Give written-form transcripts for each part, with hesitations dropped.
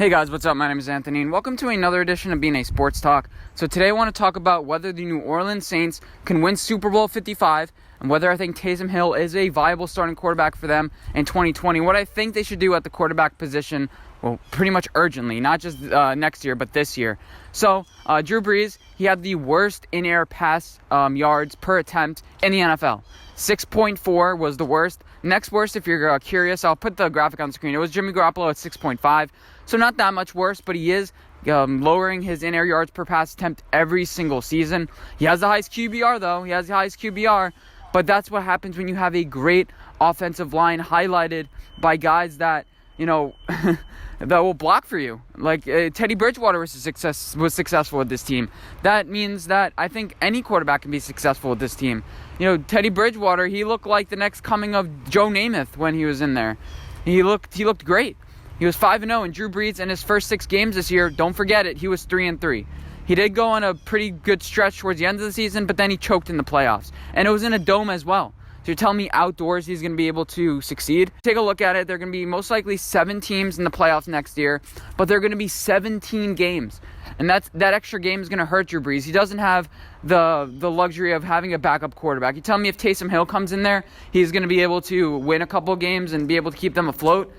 Hey guys, what's up? My name is Anthony, and welcome to another edition of Being a Sports Talk. So today I want to talk about whether the New Orleans Saints can win Super Bowl 55 and whether I think Taysom Hill is a viable starting quarterback for them in 2020. What I think they should do at the quarterback position, well, pretty much urgently, not just next year, but this year. So Drew Brees, he had the worst in-air pass yards per attempt in the NFL. 6.4 was the worst. Next worst, if you're curious, I'll put the graphic on the screen. It was Jimmy Garoppolo at 6.5. So not that much worse, but he is lowering his in-air yards per pass attempt every single season. He has the highest QBR, though. He has the highest QBR. But that's what happens when you have a great offensive line highlighted by guys that, that will block for you. Like Teddy Bridgewater was successful with this team. That means that I think any quarterback can be successful with this team. Teddy Bridgewater, he looked like the next coming of Joe Namath when he was in there. He looked great. He was 5-0, and Drew Brees in his first 6 games this year, don't forget it, he was 3-3. He did go on a pretty good stretch towards the end of the season, but then he choked in the playoffs. And it was in a dome as well. So you're telling me outdoors he's going to be able to succeed? Take a look at it. There are going to be most likely 7 teams in the playoffs next year, but there are going to be 17 games. And that extra game is going to hurt Drew Brees. He doesn't have the luxury of having a backup quarterback. You tell me if Taysom Hill comes in there, he's going to be able to win a couple games and be able to keep them afloat.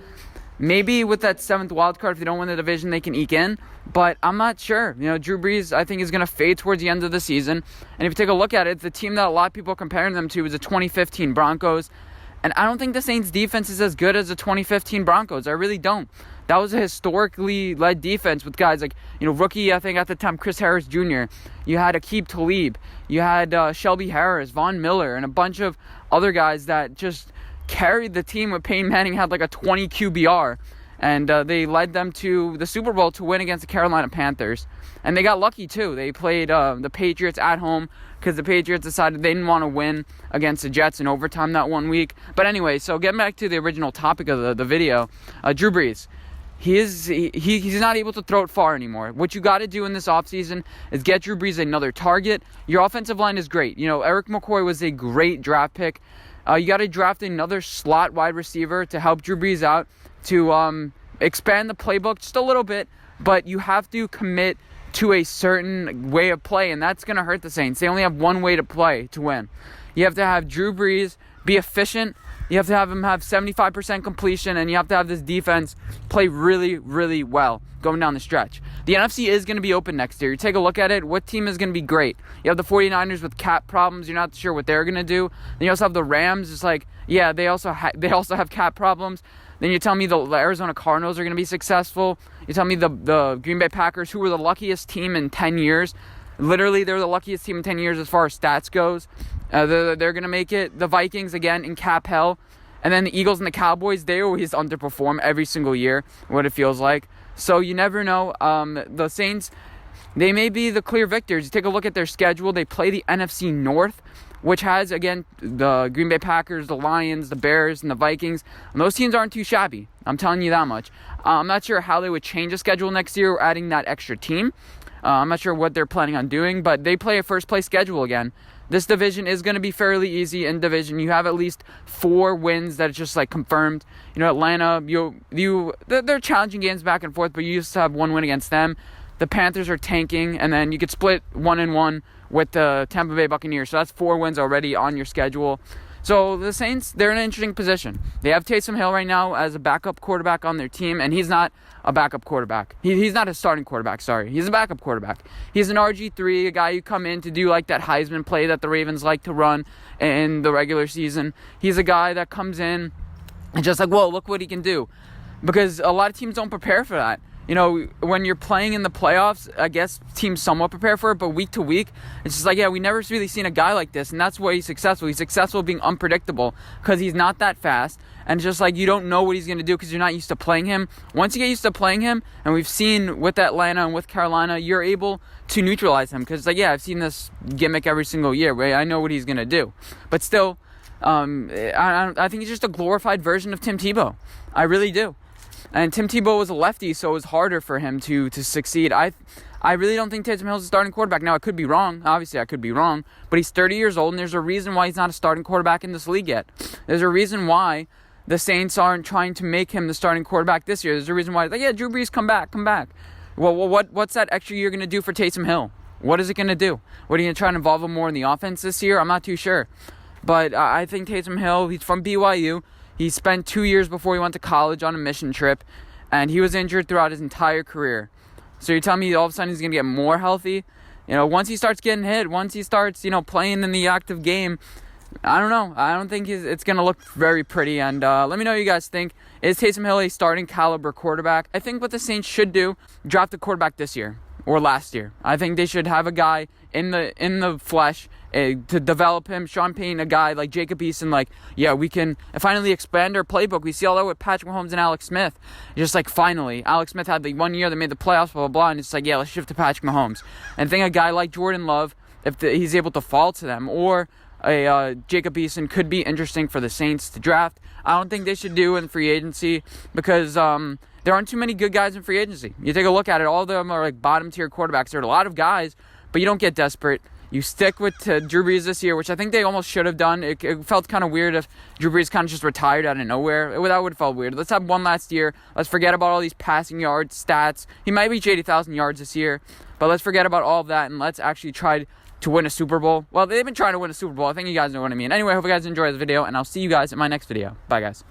Maybe with that 7th wild card, if they don't win the division, they can eke in. But I'm not sure. Drew Brees, I think, is going to fade towards the end of the season. And if you take a look at it, the team that a lot of people are comparing them to is the 2015 Broncos. And I don't think the Saints' defense is as good as the 2015 Broncos. I really don't. That was a historically led defense with guys like, rookie, I think at the time, Chris Harris Jr. You had Aqib Talib. You had Shelby Harris, Von Miller, and a bunch of other guys that just carried the team. With Peyton Manning had like a 20 QBR, and they led them to the Super Bowl to win against the Carolina Panthers. And they got lucky too. They played the Patriots at home because the Patriots decided they didn't want to win against the Jets in overtime that one week. But anyway, so getting back to the original topic of the video, Drew Brees. He's not able to throw it far anymore. What you got to do in this offseason is get Drew Brees another target. Your offensive line is great. Eric McCoy was a great draft pick. You got to draft another slot wide receiver to help Drew Brees out, to expand the playbook just a little bit, but you have to commit to a certain way of play, and that's going to hurt the Saints. They only have one way to play to win. You have to have Drew Brees be efficient. You have to have him have 75% completion, and you have to have this defense play really, really well going down the stretch. The NFC is going to be open next year. You take a look at it, what team is going to be great? You have the 49ers with cap problems. You're not sure what they're going to do. Then you also have the Rams. It's like, yeah, they also have cap problems. Then you tell me the Arizona Cardinals are going to be successful. You tell me the Green Bay Packers, who were the luckiest team in 10 years. Literally, they're the luckiest team in 10 years as far as stats goes. They're going to make it. The Vikings, again, in cap hell. And then the Eagles and the Cowboys, they always underperform every single year, what it feels like. So you never know. The Saints, they may be the clear victors. You take a look at their schedule. They play the NFC North, which has, again, the Green Bay Packers, the Lions, the Bears, and the Vikings. And those teams aren't too shabby. I'm telling you that much. I'm not sure how they would change the schedule next year, adding that extra team. I'm not sure what they're planning on doing, but they play a first-place schedule again. This division is going to be fairly easy in division. You have at least 4 wins that are just like confirmed. Atlanta, they're challenging games back and forth, but you used to have 1 win against them. The Panthers are tanking, and then you could split 1-1 with the Tampa Bay Buccaneers. So that's 4 wins already on your schedule. So the Saints, they're in an interesting position. They have Taysom Hill right now as a backup quarterback on their team, and he's not a backup quarterback. He's not a starting quarterback, sorry. He's a backup quarterback. He's an RG3, a guy who come in to do like that Heisman play that the Ravens like to run in the regular season. He's a guy that comes in and just like, whoa, look what he can do. Because a lot of teams don't prepare for that. When you're playing in the playoffs, I guess teams somewhat prepare for it, but week to week, it's just like, yeah, we never really seen a guy like this, and that's why he's successful. He's successful being unpredictable because he's not that fast, and it's just like you don't know what he's going to do because you're not used to playing him. Once you get used to playing him, and we've seen with Atlanta and with Carolina, you're able to neutralize him because it's like, yeah, I've seen this gimmick every single year, right? I know what he's going to do. But still, I think he's just a glorified version of Tim Tebow. I really do. And Tim Tebow was a lefty, so it was harder for him to succeed. I really don't think Taysom Hill's a starting quarterback. Now, I could be wrong. Obviously, I could be wrong. But he's 30 years old, and there's a reason why he's not a starting quarterback in this league yet. There's a reason why the Saints aren't trying to make him the starting quarterback this year. There's a reason why, like, yeah, Drew Brees, come back. Well, what's that extra year going to do for Taysom Hill? What is it going to do? What, are you going to try and involve him more in the offense this year? I'm not too sure. But I think Taysom Hill, he's from BYU. He spent 2 years before he went to college on a mission trip, and he was injured throughout his entire career. So you're telling me all of a sudden he's going to get more healthy? Once he starts getting hit, once he starts, playing in the active game, I don't know. I don't think it's going to look very pretty. And let me know what you guys think. Is Taysom Hill a starting caliber quarterback? I think what the Saints should do, draft a quarterback this year or last year. I think they should have a guy in the flesh to develop him. Sean Payton, a guy like Jacob Eason, we can finally expand our playbook. We see all that with Patrick Mahomes and Alex Smith. Just finally, Alex Smith had 1 year, they made the playoffs, blah, blah, blah, and it's let's shift to Patrick Mahomes. And I think a guy like Jordan Love, if he's able to fall to them, or Jacob Eason could be interesting for the Saints to draft. I don't think they should do in free agency because there aren't too many good guys in free agency. You take a look at it, all of them are bottom tier quarterbacks. There are a lot of guys, but you don't get desperate. You stick with Drew Brees this year, which I think they almost should have done. It felt kind of weird if Drew Brees kind of just retired out of nowhere. That would have felt weird. Let's have one last year. Let's forget about all these passing yards, stats. He might reach 80,000 yards this year, but let's forget about all of that and let's actually try to win a Super Bowl. Well, they've been trying to win a Super Bowl. I think you guys know what I mean. Anyway, I hope you guys enjoy this video, and I'll see you guys in my next video. Bye, guys.